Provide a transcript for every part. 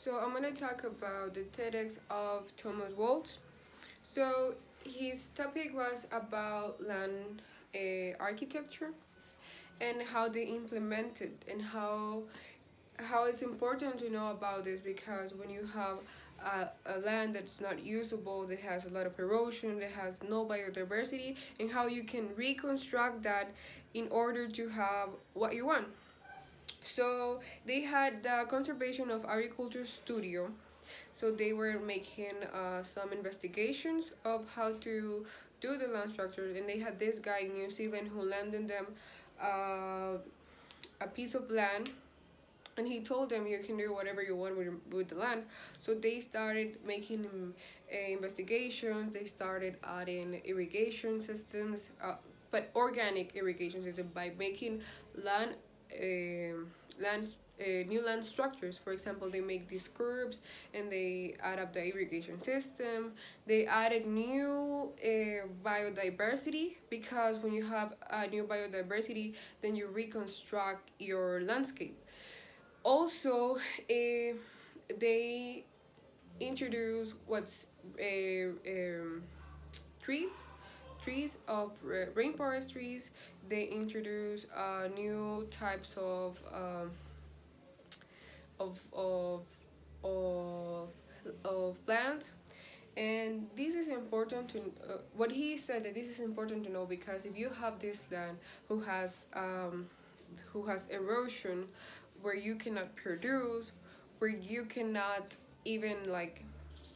So I'm gonna talk about the TEDx of Thomas Waltz. So his topic was about land architecture and how they implement it, and how it's important to know about this, because when you have a land that's not usable, that has a lot of erosion, that has no biodiversity, and how you can reconstruct that in order to have what you want. So they had the Conservation of Agriculture Studio. So they were making some investigations of how to do the land structures, and they had this guy in New Zealand who landed them uh, a piece of land, and he told them you can do whatever you want with the land. So they started making investigations. They started adding irrigation systems, but organic irrigation system, by making land land new land structures. For example, they make these curbs and they add up the irrigation system. They added new biodiversity, because when you have a new biodiversity, then you reconstruct your landscape. Also, they introduce what's trees of rainforest trees. They introduce new types of of of of plants. And this is important to what he said, that this is important to know, because if you have this land who has erosion, where you cannot produce, where you cannot even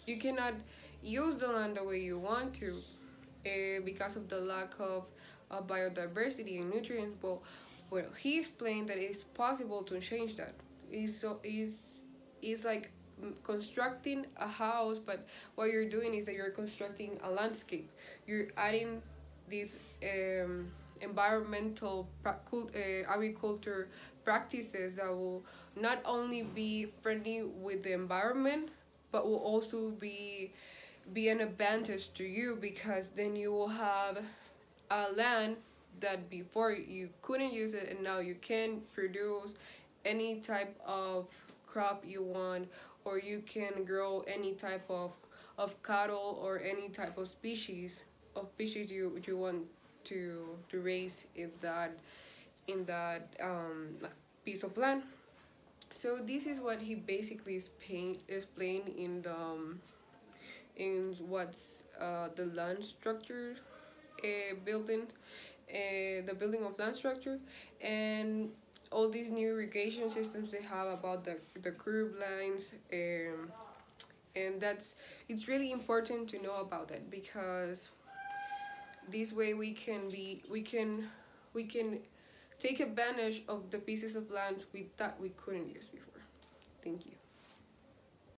you cannot use the land the way you want to, because of the lack of biodiversity and nutrients. Well, he explained that it's possible to change that. Is like constructing a house, but what you're doing is that you're constructing a landscape. You're adding these environmental agriculture practices that will not only be friendly with the environment, but will also be an advantage to you, because then you will have a land that before you couldn't use it, and now you can produce any type of crop you want, or you can grow any type of cattle, or any type of species you want to raise in that piece of land. So this is what he basically explained in the in what's the land structure building, the building of land structure, and all these new irrigation systems they have about the curb lines, and it's really important to know about that, because this way we can take advantage of the pieces of land that we couldn't use before. Thank you.